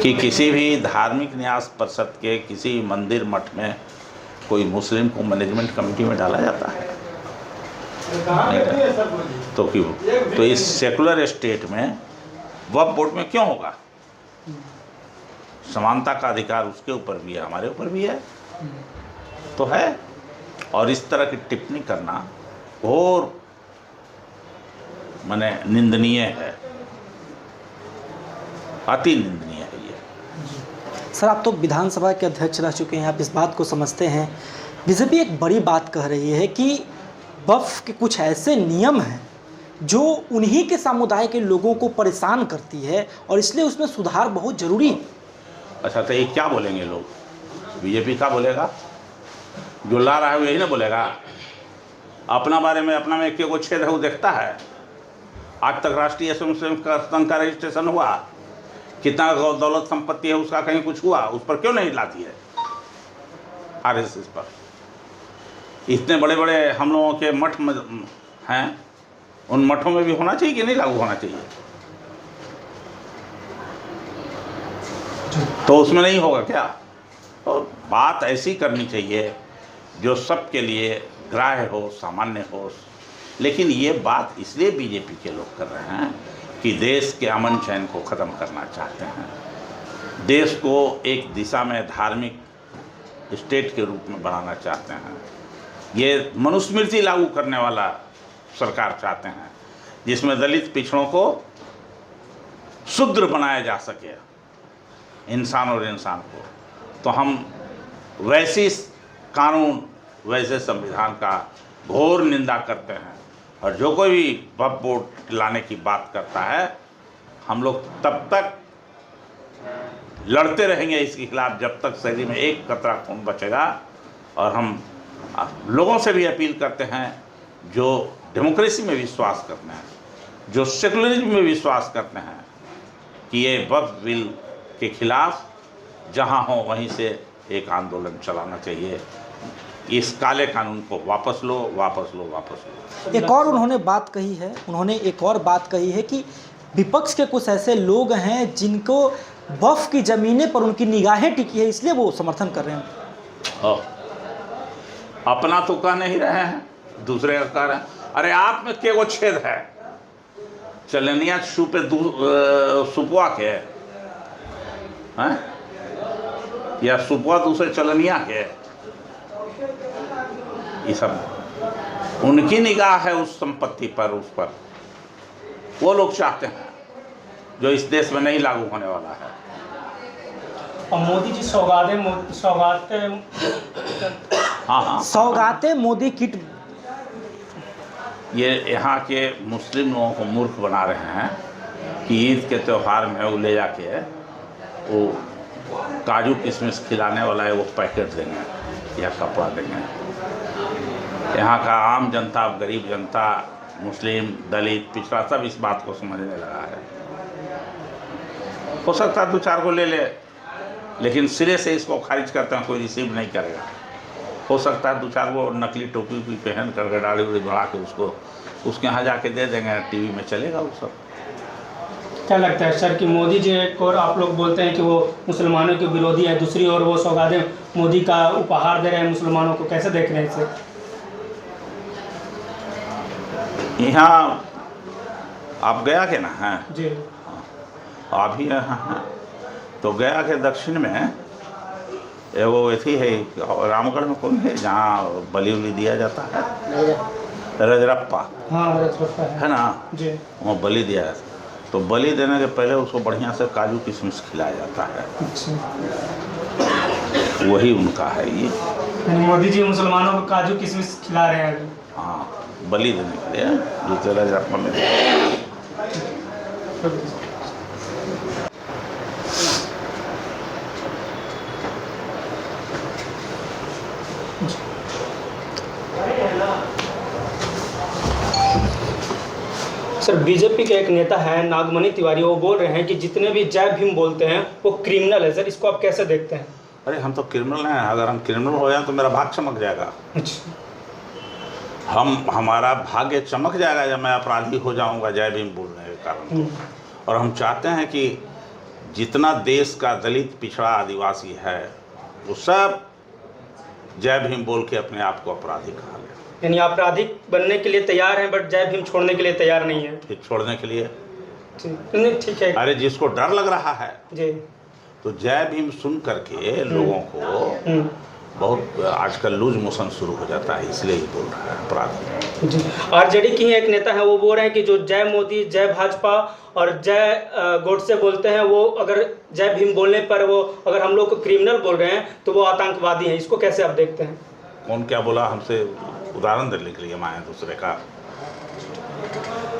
कि किसी भी धार्मिक न्यास परिषद के किसी मंदिर मठ में कोई मुस्लिम को मैनेजमेंट कमेटी में डाला जाता है? तो क्यों? तो इस सेकुलर स्टेट में वक्फ बोर्ड में क्यों होगा? समानता का अधिकार उसके ऊपर भी है, हमारे ऊपर भी है, तो है। और इस तरह की टिप्पणी करना और माने निंदनीय है, अति निंदनीय है ये। सर, आप तो विधानसभा के अध्यक्ष रह चुके हैं, आप इस बात को समझते हैं। बीजेपी एक बड़ी बात कह रही है कि वक्फ के कुछ ऐसे नियम हैं जो उन्हीं के समुदाय के लोगों को परेशान करती है और इसलिए उसमें सुधार बहुत ज़रूरी है। अच्छा, तो ये क्या बोलेंगे लोग? बीजेपी क्या बोलेगा? जो ला रहा है वो यही ना बोलेगा? अपना बारे में, अपना में एक को छेद है वो देखता है। आज तक राष्ट्रीय स्वयंसेवक संघ का रजिस्ट्रेशन हुआ, कितना दौलत संपत्ति है उसका कहीं कुछ हुआ, उस पर क्यों नहीं लाती है आरएसएस पर? इतने बड़े बड़े हम लोगों के मठ हैं, उन मठों में भी होना चाहिए कि नहीं लागू होना चाहिए? तो उसमें नहीं होगा क्या? तो बात ऐसी करनी चाहिए जो सबके लिए ग्राह्य हो, सामान्य हो। लेकिन ये बात इसलिए बीजेपी के लोग कर रहे हैं कि देश के अमन चैन को ख़त्म करना चाहते हैं, देश को एक दिशा में धार्मिक स्टेट के रूप में बनाना चाहते हैं। ये मनुस्मृति लागू करने वाला सरकार चाहते हैं जिसमें दलित पिछड़ों को शूद्र बनाया जा सके, इंसान और इंसान को। तो हम वैसी कानून, वैसे संविधान का घोर निंदा करते हैं। और जो कोई भी वक्फ बोर्ड लाने की बात करता है, हम लोग तब तक लड़ते रहेंगे इसके खिलाफ जब तक शरीर में एक कतरा खून बचेगा। और हम लोगों से भी अपील करते हैं जो डेमोक्रेसी में विश्वास करते हैं, जो सेकुलरिज्म में विश्वास करते हैं, कि ये वक्फ बिल के खिलाफ जहां हो वहीं से एक आंदोलन चलाना चाहिए। इस काले कानून को वापस लो, वापस लो, वापस लो। एक और उन्होंने एक और बात कही है कि विपक्ष के कुछ ऐसे लोग हैं जिनको वक्फ की ज़मीनें पर उनकी निगाहें टिकी है, इसलिए वो समर्थन कर रहे हैं। अपना तो कह नहीं रहे हैं, दूसरे का कह रहे हैं। अरे आप में के वो छेद है? चलनिया सुपवा के हैं या सुपवा दूसरे चलनिया के? ये सब उनकी निगाह है उस संपत्ति पर, उस पर वो लोग चाहते हैं जो इस देश में नहीं लागू होने वाला है। और मोदी जी सौगातें मोदी किट, ये यहाँ के मुस्लिम लोगों को मूर्ख बना रहे हैं कि ईद के त्यौहार में वो ले जाके वो काजू किशमिश खिलाने वाला है वो पैकेट देंगे या कपड़ा देंगे। यहाँ का आम जनता, गरीब जनता, मुस्लिम, दलित, पिछड़ा सब इस बात को समझने लगा है। हो सकता है 2-4 को ले ले, लेकिन सिरे से इसको खारिज करते हैं, कोई रिसीव नहीं करेगा। हो सकता है 2-4 को नकली टोपी पहन करके दाढ़ी उड़ी बढ़ा के उसको उसके यहाँ जाके दे देंगे, टीवी में चलेगा वो सब। क्या लगता है सर कि मोदी जी एक और आप लोग बोलते हैं कि वो मुसलमानों के विरोधी है, दूसरी ओर वो सौगातें मोदी का उपहार दे रहे हैं मुसलमानों को, कैसे देख रहे हैं इसे? यहाँ आप गया के ना हैं जी, आप ही यहाँ हैं तो गया के दक्षिण में एगो ऐसी है, रामगढ़ में कौन है जहाँ बलि उली दिया जाता है? रजरप्पा। हाँ, रजरप्पा है ना जी। वहाँ बलि दिया जाता है। तो बलि देने के पहले उसको बढ़िया से काजू किशमिश खिलाया जाता है। अच्छा, वही उनका है ये। यानी मोदी जी मुसलमानों को काजू किशमिश खिला रहे हैं अभी? हाँ, बलि देने के लिए दूसरे रजरप्पा में। सर, बीजेपी के एक नेता हैं नागमणि तिवारी, वो बोल रहे हैं कि जितने भी जय भीम बोलते हैं वो क्रिमिनल है। सर, इसको आप कैसे देखते हैं? अरे हम तो क्रिमिनल हैं, अगर हम क्रिमिनल हो जाए तो मेरा भाग चमक जाएगा। अच्छा, हमारा भाग्य चमक जाएगा जब मैं अपराधी हो जाऊंगा जय भीम बोलने के कारण। और हम चाहते हैं कि जितना देश का दलित पिछड़ा आदिवासी है वो सब जय भीम बोल के अपने आप को अपराधी कहा ले। यानी आपराधिक बनने के लिए तैयार हैं, बट जय भीम छोड़ने के लिए तैयार नहीं है। ठीक, छोड़ने के लिए नहीं, ठीक है। अरे जिसको डर लग रहा है जी, तो जय भीम सुन करके लोगों को बहुत आजकल लूज मोशन शुरू हो जाता है, इसलिए ही बोल रहा है अपराधी। जी। आरजेडी की ही एक नेता है, वो बोल रहे हैं कि जो जय मोदी, जय भाजपा और जय गोडसे बोलते हैं, वो अगर जय भीम बोलने पर वो अगर हम लोग को क्रिमिनल बोल रहे हैं तो वो आतंकवादी हैं। इसको कैसे आप देखते हैं? कौन क्या बोला हमसे, उदाहरण देने के लिए माए दूसरे का।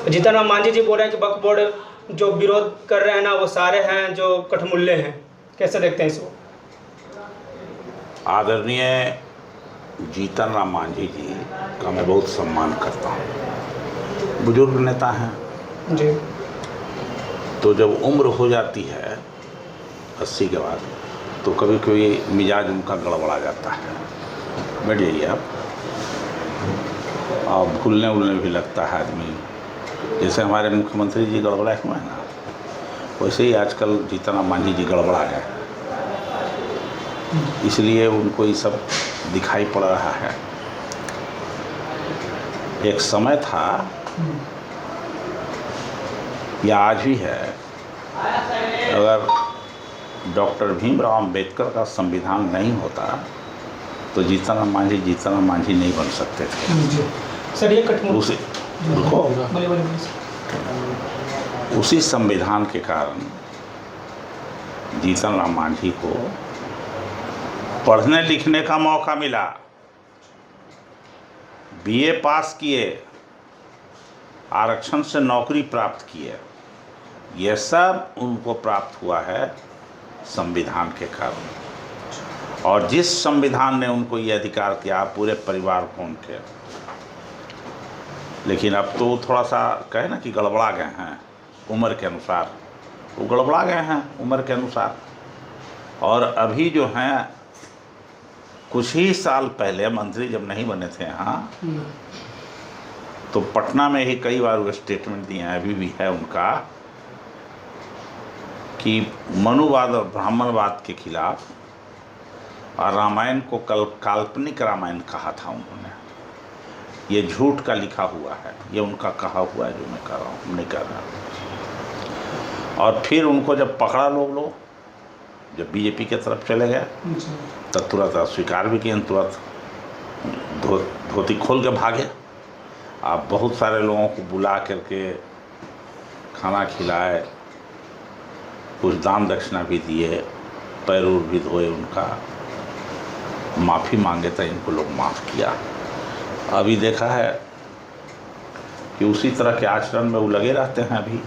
जीतन राम मांझी जी बोल रहे हैं कि वक्फ बोर्ड जो विरोध कर रहे हैं ना वो सारे हैं जो कठमुल्ले हैं। कैसे देखते हैं इसको? आदरणीय जीतन राम मांझी जी का मैं बहुत सम्मान करता हूँ, बुजुर्ग नेता हैं जी। तो जब उम्र हो जाती है 80 के बाद तो कभी कभी मिजाज उनका गड़बड़ा जाता है। बैठ जाइए आप, और भूलने उलने भी लगता है आदमी। जैसे हमारे मुख्यमंत्री जी गड़बड़ाए हुए हैं ना, वैसे ही आजकल जीतन राम मांझी जी गड़बड़ा गए, इसलिए उनको ये सब दिखाई पड़ रहा है। एक समय था या आज भी है, अगर डॉक्टर भीमराव अंबेडकर का संविधान नहीं होता तो जीतन राम मांझी नहीं बन सकते थे। सर ये कठमुल उसी संविधान के कारण जीतन राम मांझी को पढ़ने लिखने का मौका मिला, बीए पास किए, आरक्षण से नौकरी प्राप्त किए। यह सब उनको प्राप्त हुआ है संविधान के कारण। और जिस संविधान ने उनको ये अधिकार दिया पूरे परिवार को उनके, लेकिन अब तो थोड़ा सा कहे ना कि गड़बड़ा गए हैं उम्र के अनुसार, वो गड़बड़ा गए हैं उम्र के अनुसार। और अभी जो हैं, कुछ ही साल पहले मंत्री जब नहीं बने थे यहाँ, तो पटना में ही कई बार वो स्टेटमेंट दिए हैं, अभी भी है उनका, कि मनुवाद और ब्राह्मणवाद के खिलाफ, और रामायण को काल्पनिक रामायण कहा था उन्होंने। ये झूठ का लिखा हुआ है, ये उनका कहा हुआ है, जो मैं कर रहा हूँ नहीं कर रहा। और फिर उनको जब पकड़ा लोग जब बीजेपी के तरफ चले गए तब तुरंत अस्वीकार भी किए, तुरंत धोती खोल के भागे। आप बहुत सारे लोगों को बुला करके खाना खिलाए, कुछ दान दक्षिणा भी दिए, पैरूर भी धोए उनका, माफ़ी मांगे तो इनको लोग माफ़ किया। अभी देखा है कि उसी तरह के आचरण में वो लगे रहते हैं अभी,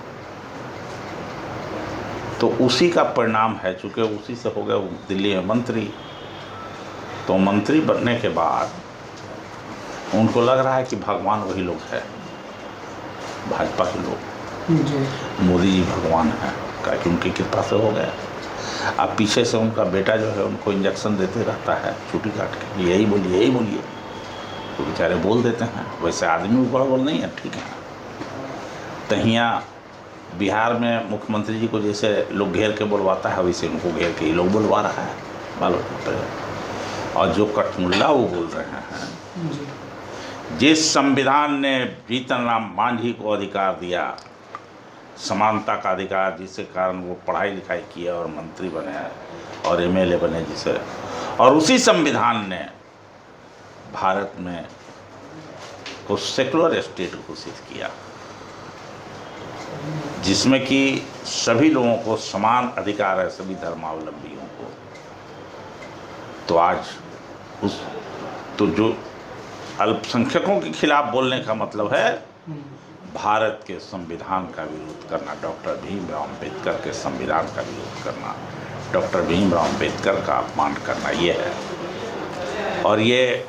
तो उसी का परिणाम है। चूँकि उसी से हो गए दिल्ली में मंत्री, तो मंत्री बनने के बाद उनको लग रहा है कि भगवान वही लोग हैं, भाजपा के लोग। मोदी जी भगवान हैं, क्योंकि उनकी कृपा से हो गया। अब पीछे से उनका बेटा जो है उनको इंजेक्शन देते रहता है छुट्टी काट के, यही बोलिए तो बेचारे बोल देते हैं। वैसे आदमी गड़बड़ नहीं है, ठीक है। तहिया बिहार में मुख्यमंत्री जी को जैसे लोग घेर के बोलवाता है, वैसे उनको घेर के ही लोग बोलवा रहा है बालों पर। और जो कठमुल्ला वो बोल रहे हैं, जिस संविधान ने जीतन राम मांझी को अधिकार दिया, समानता का अधिकार, जिसके कारण वो पढ़ाई लिखाई किया और मंत्री बने और एमएलए बने, जिसे, और उसी संविधान ने भारत में को सेकुलर स्टेट घोषित किया, जिसमें कि सभी लोगों को समान अधिकार है, सभी धर्मावलंबियों को। तो आज तो जो अल्पसंख्यकों के खिलाफ बोलने का मतलब है भारत के संविधान का विरोध करना, डॉक्टर भीमराव अंबेडकर के संविधान का विरोध करना, डॉक्टर भीमराव अंबेडकर का अपमान करना, ये है। और ये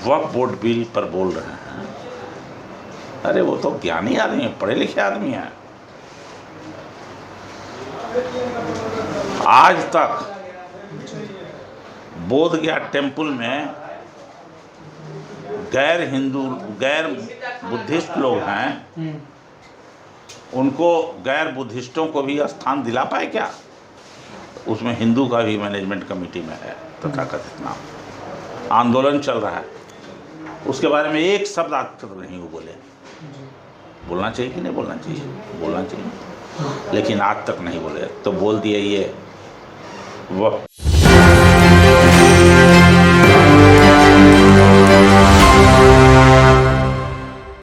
वक्फ बोर्ड बिल पर बोल रहे हैं, अरे वो तो ज्ञानी आदमी है, पढ़े लिखे आदमी है। आज तक बोध गया टेम्पल में गैर हिंदू, गैर बुद्धिस्ट लोग हैं, उनको गैर बुद्धिस्टों को भी स्थान दिला पाए क्या? उसमें हिंदू का भी मैनेजमेंट कमेटी में है तथाकथित नाम, आंदोलन चल रहा है, उसके बारे में एक शब्द आज तक नहीं वो बोले। बोलना चाहिए कि नहीं बोलना चाहिए? बोलना चाहिए, लेकिन आज तक नहीं बोले। तो बोल दिए ये वह